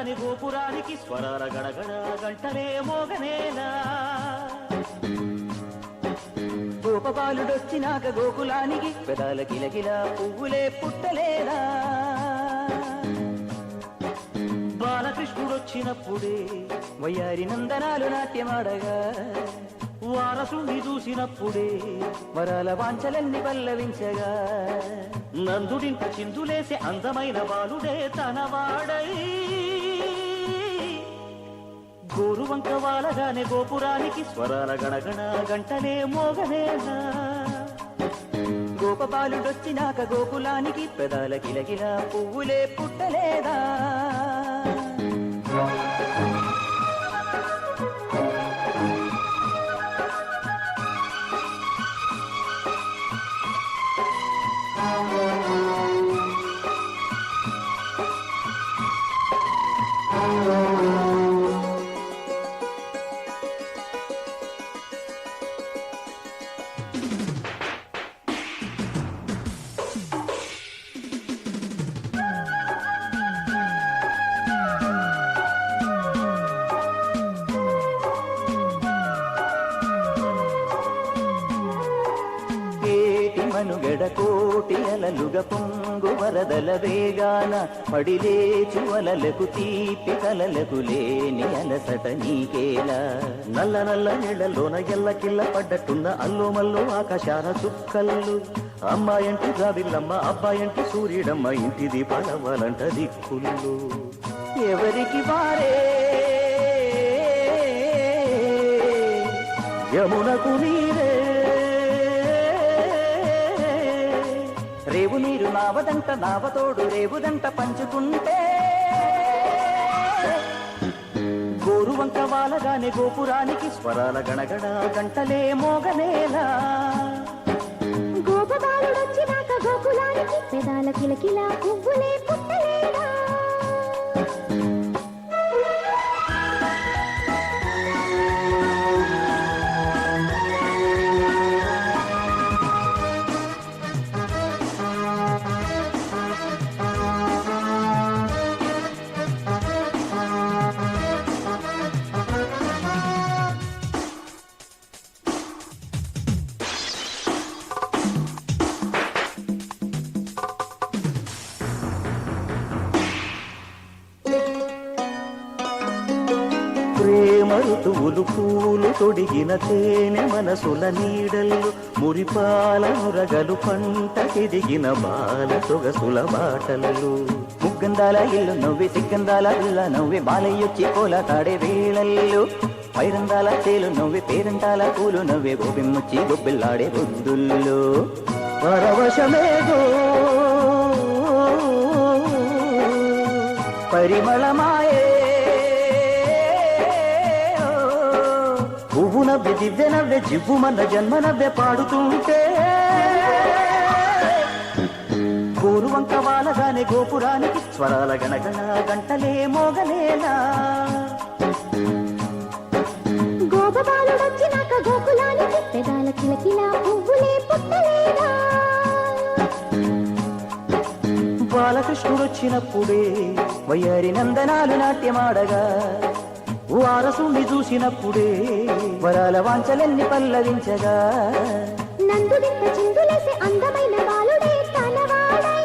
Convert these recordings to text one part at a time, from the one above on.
వాలగాని గోపురానికి స్వరాల గడగడ గంటలే మోగనేలా గోపబాలుడొచ్చినాక గోకులానికి పెదాల గిలగిల పువ్వులే పుట్టలేదా బాలకృష్ణుడొచ్చినప్పుడే వయ్యారి నందనాలు నాట్యమాడగా వారసుండి చూసినప్పుడే వరాల వాంఛలన్నీ పల్లవించగా నందుడింట చిందులేసే అందమైన బాలుడే తనవాడై గోరువంక వాలగానే గోపురానికి స్వరాల గణగణ గంటలే మోగనేలా గోపబాలుడొచ్చినాక గోకులానికి పెదాల గిలగిల పువ్వులే పుట్టలేదా మనుగడ కోటి అలలుగ పొంగు వరదల వేగాన పడిలేచు అలలకు తీపి కలలకు లేని అలసట నీకేలా నల్ల నల్ల నీళ్లలోన ఎల్లకిల్ల పడ్డట్టున్న అల్లోమల్లో ఆకాశాన చుక్కల్లు అమ్మాయంటి జాబిల్లమ్మ అబ్బాయంటి సూర్యుడమ్మ ఇంటి దీపాలవ్వాలంట దిక్కుళ్ళు ఎవరికి వారే యమునకు నీరే రేవు నీరు నావదంట నావతోడు రేవుదంట పంచుకుంటే గోరువంక వాలగానే గోపురానికి స్వరాల గణగణ గంటలే మోగనేలా గోపబాలుడొచ్చినాక గోకులానికి పెదాల కిలకిల పువ్వులే పుట్టలేదా ప్రేమ ఋతువులు పూలు తొడిగిన తేనె మనసుల నీడల్లు మురిపాల మురగలు పంట ఎదిగిన బాల సొగసుల బాటలు ముగ్గందాల ఇల్లు నవ్వి సిగ్గందాల ఇళ్ళ నవ్వి బాలయ్యొచ్చి కోల తాడే వేళల్లు పైరందాల తేలు నవ్వి పేరంటాల పూలు నవ్వే గోపిమ్మొచ్చి గొబ్బిల్లాడే బొద్దుల్లో పరవశమేగో పరిమళమాయే పువ్వు నవ్వె దివ్య నవ్వె జివ్వు మన జన్మ నవ్వె పాడుతుంటే గోరువంక వాలగానే గోపురానికి స్వరాల గణగణ గంటలే మోగలేలా గోపబాలుడొచ్చినాక గోకులానికి పెదాల కిలకిల పువ్వులే పుట్టలేదా బాలకృష్ణుడొచ్చినప్పుడే వయ్యారి నందనాలు నాట్యమాడగా వారసుని చూసినప్పుడే వరాల వాంఛలన్నీ పల్లవించగా నందుడింత చిందులేసే అందమైన బాలుడే తనవాడై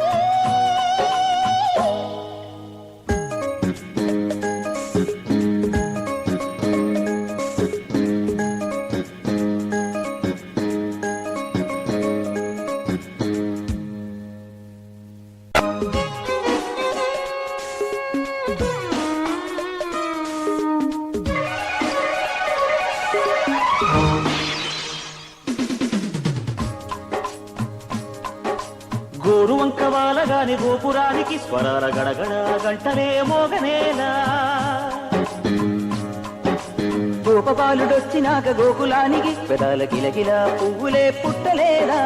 గోరువంక వాలగాని గోపురానికి స్వరాల గడగడ గంటలే మోగనేలా గోపబాలుడొచ్చినాక గోకులానికి పెదాల గిలగిల పువ్వులే పుట్టలేదా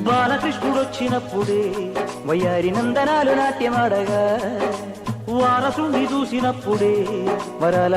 బాలకృష్ణుడొచ్చినప్పుడే వయ్యారి నందనాలు నాట్యమాడగా వారసుని చూసినప్పుడే వరాల